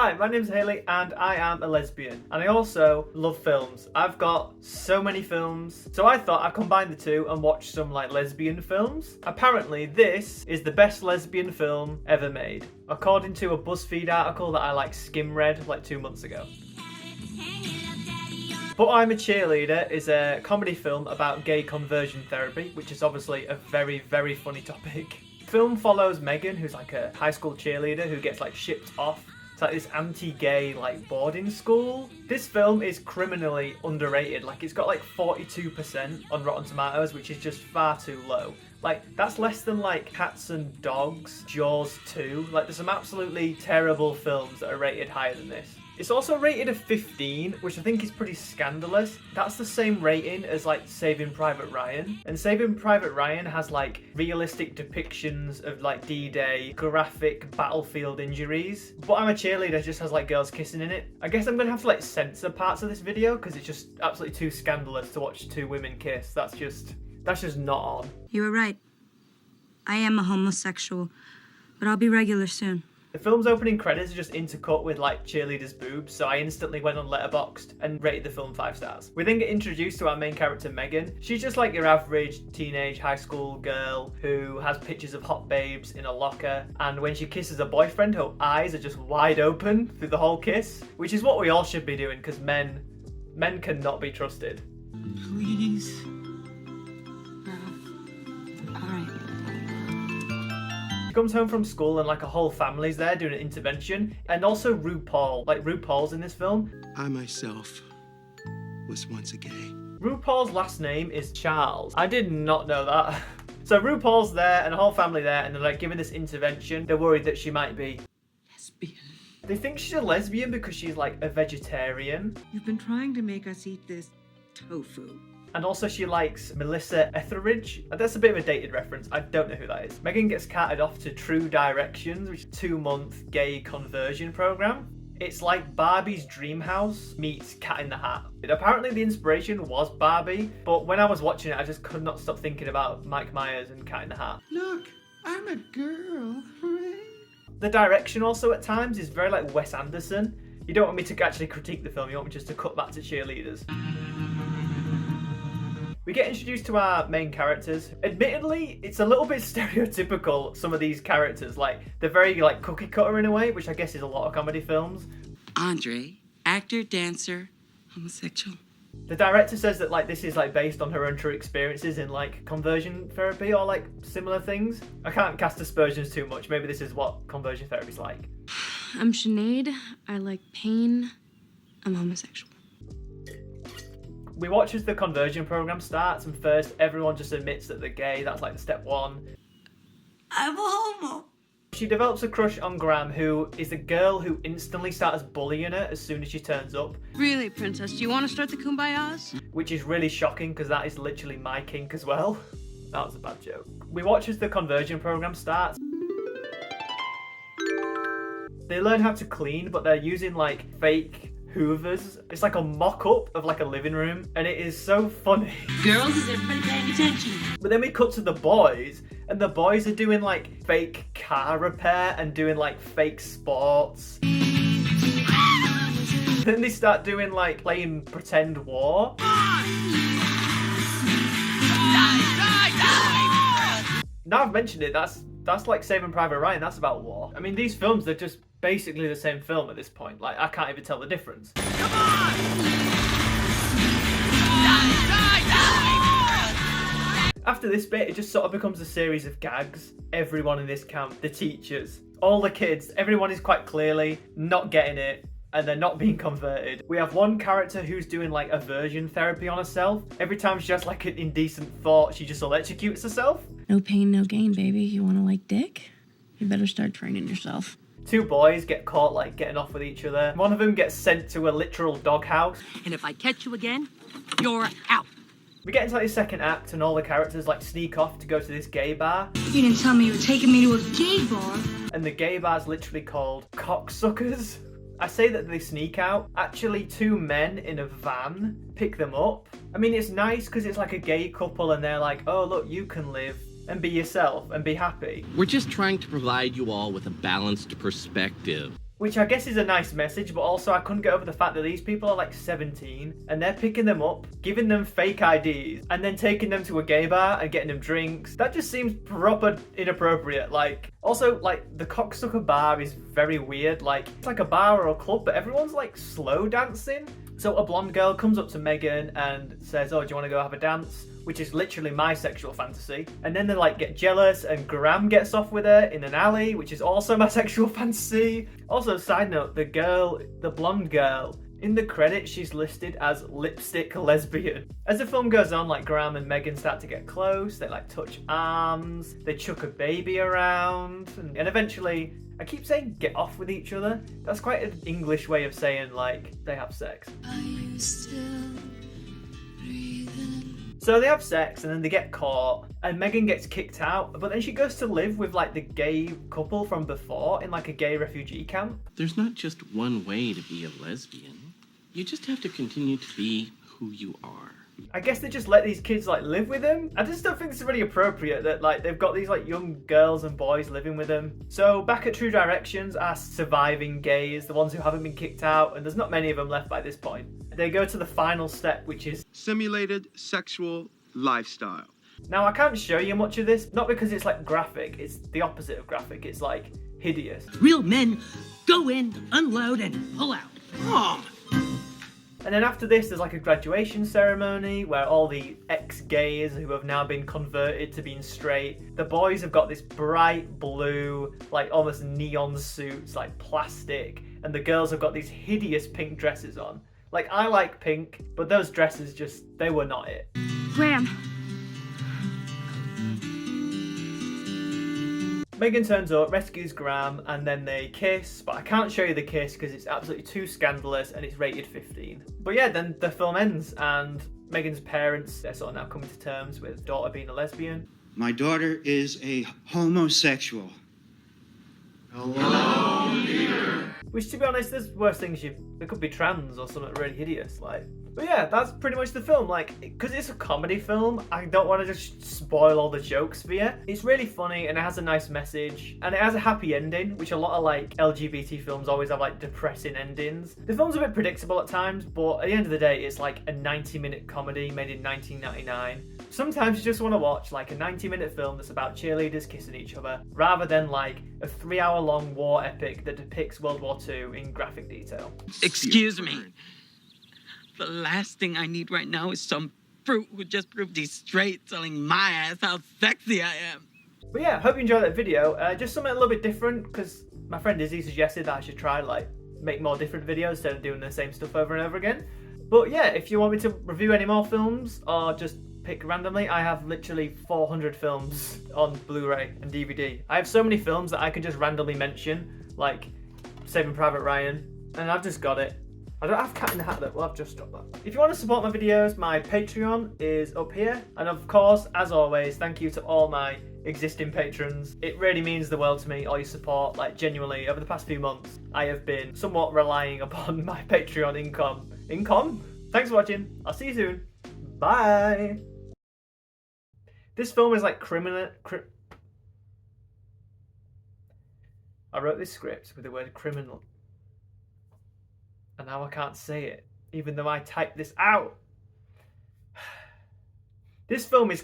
Hi, my name's Haley and I am a lesbian. And I also love films. I've got so many films. So I thought I'd combine the two and watch some like lesbian films. Apparently this is the best lesbian film ever made, according to a BuzzFeed article that I like skim read like 2 months ago. But I'm a Cheerleader is a comedy film about gay conversion therapy, which is obviously a very, very funny topic. The film follows Megan, who's like a high school cheerleader who gets like shipped off to like this anti-gay like boarding school. This film is criminally underrated. Like it's got like 42% on Rotten Tomatoes, which is just far too low. Like that's less than like Cats and Dogs, Jaws 2. Like there's some absolutely terrible films that are rated higher than this. It's also rated a 15, which I think is pretty scandalous. That's the same rating as like Saving Private Ryan. And Saving Private Ryan has like realistic depictions of like D-Day, graphic battlefield injuries. But I'm a Cheerleader just has like girls kissing in it. I guess I'm gonna have to like censor parts of this video because it's just absolutely too scandalous to watch two women kiss. That's just not on. You were right. I am a homosexual, but I'll be regular soon. The film's opening credits are just intercut with like Cheerleader's boobs, so I instantly went on Letterboxd and rated the film 5 stars. We then get introduced to our main character Megan. She's just like your average teenage high school girl who has pictures of hot babes in a locker, and when she kisses a boyfriend, her eyes are just wide open through the whole kiss, which is what we all should be doing because men cannot be trusted. Please. She comes home from school and like a whole family's there doing an intervention, and also RuPaul. Like RuPaul's in this film. I myself was once a gay. RuPaul's last name is Charles. I did not know that. So RuPaul's there and a whole family there, and they're like giving this intervention. They're worried that she might be Lesbian. They think she's a lesbian because she's like a vegetarian. You've been trying to make us eat this tofu. And also she likes Melissa Etheridge. That's a bit of a dated reference. I don't know who that is. Megan gets carted off to True Directions, which is a 2-month gay conversion program. It's like Barbie's Dream House meets Cat in the Hat. Apparently the inspiration was Barbie, but when I was watching it, I just could not stop thinking about Mike Myers and Cat in the Hat. Look, I'm a girl. Hooray. The direction also at times is very like Wes Anderson. You don't want me to actually critique the film, you want me just to cut back to Cheerleaders. We get introduced to our main characters. Admittedly, it's a little bit stereotypical, some of these characters. Like, they're very, like, cookie cutter in a way, which I guess is a lot of comedy films. Andre, actor, dancer, homosexual. The director says that, like, this is, like, based on her own true experiences in, like, conversion therapy or, like, similar things. I can't cast aspersions too much. Maybe this is what conversion therapy's like. I'm Sinead. I like pain. I'm homosexual. We watch as the conversion program starts, and first everyone just admits that they're gay. That's like step 1. I'm a homo. She develops a crush on Graham, who is a girl who instantly starts bullying her as soon as she turns up. Really, princess? Do you want to start the kumbayas? Which is really shocking because that is literally my kink as well. That was a bad joke. We watch as the conversion program starts. They learn how to clean, but they're using like fake hoovers. It's like a mock-up of like a living room, and it is so funny. Girls, is everybody paying attention? But then we cut to the boys, and the boys are doing like fake car repair and doing like fake sports. Then they start doing like playing pretend war. Now I've mentioned it, that's like Saving Private Ryan, that's about war. I mean, these films, they're just basically the same film at this point. Like, I can't even tell the difference. Come on! After this bit, it just sort of becomes a series of gags. Everyone in this camp, the teachers, all the kids, everyone is quite clearly not getting it, and they're not being converted. We have one character who's doing like aversion therapy on herself. Every time she has like an indecent thought, she just electrocutes herself. No pain, no gain, baby. You want to like dick? You better start training yourself. 2 boys get caught like getting off with each other. One of them gets sent to a literal doghouse. And if I catch you again, you're out. We get into like the second act, and all the characters like sneak off to go to this gay bar. You didn't tell me you were taking me to a gay bar. And the gay bar's literally called Cocksuckers. I say that they sneak out. Actually, 2 men in a van pick them up. I mean, it's nice because it's like a gay couple, and they're like, oh look, you can live and be yourself and be happy. We're just trying to provide you all with a balanced perspective. which I guess is a nice message, but also I couldn't get over the fact that these people are like 17 and they're picking them up, giving them fake IDs, and then taking them to a gay bar and getting them drinks. That just seems proper inappropriate. Like, also, like, the cocksucker bar is very weird. Like, it's like a bar or a club, but everyone's like slow dancing. So a blonde girl comes up to Megan and says, oh, do you want to go have a dance? Which is literally my sexual fantasy. And then they like get jealous and Graham gets off with her in an alley, which is also my sexual fantasy. Also, side note, the blonde girl, in the credits she's listed as lipstick lesbian. As the film goes on, like Graham and Megan start to get close, they like touch arms, they chuck a baby around, and eventually, I keep saying get off with each other. That's quite an English way of saying like they have sex. Are you still breathing? So they have sex and then they get caught and Megan gets kicked out, but then she goes to live with like the gay couple from before in like a gay refugee camp. There's not just one way to be a lesbian. You just have to continue to be who you are. I guess they just let these kids like live with them. I just don't think it's really appropriate that like they've got these like young girls and boys living with them. So back at True Directions are surviving gays, the ones who haven't been kicked out, and there's not many of them left by this point. They go to the final step, which is Simulated sexual lifestyle. now I can't show you much of this, not because it's like graphic, it's the opposite of graphic, it's like hideous. Real men go in, unload, and pull out. Mom! And then after this, there's like a graduation ceremony where all the ex-gays who have now been converted to being straight, the boys have got this bright blue, like almost neon suits, like plastic, and the girls have got these hideous pink dresses on. Like, I like pink, but those dresses just, they were not it. Graham, Megan turns up, rescues Graham, and then they kiss, but I can't show you the kiss because it's absolutely too scandalous and it's rated 15. But yeah, then the film ends and Megan's parents, they're sort of now coming to terms with daughter being a lesbian. My daughter is a homosexual. Which, to be honest, there's worse things it could be trans or something really hideous, like. But yeah, that's pretty much the film. Like, because it's a comedy film, I don't want to just spoil all the jokes for you. It's really funny and it has a nice message and it has a happy ending, which a lot of like LGBT films always have like depressing endings. The film's a bit predictable at times, but at the end of the day, it's like a 90-minute comedy made in 1999. Sometimes you just want to watch like a 90-minute film that's about cheerleaders kissing each other, rather than like a 3-hour-long war epic that depicts World War II in graphic detail. Excuse me. The last thing I need right now is some fruit who just proved he's straight telling my ass how sexy I am. But yeah, hope you enjoyed that video. Just something a little bit different, because my friend Izzy suggested that I should try like make more different videos instead of doing the same stuff over and over again. But yeah, if you want me to review any more films or just pick randomly, I have literally 400 films on Blu-ray and DVD. I have so many films that I can just randomly mention, like Saving Private Ryan, and I've just got it. I don't have Cat in the Hat though, well I've just dropped that. If you want to support my videos, my Patreon is up here. And of course, as always, thank you to all my existing patrons. It really means the world to me, all your support. Like genuinely, over the past few months, I have been somewhat relying upon my Patreon income. Thanks for watching, I'll see you soon. Bye! This film is like I wrote this script with the word criminal. And now I can't say it, even though I typed this out. This film is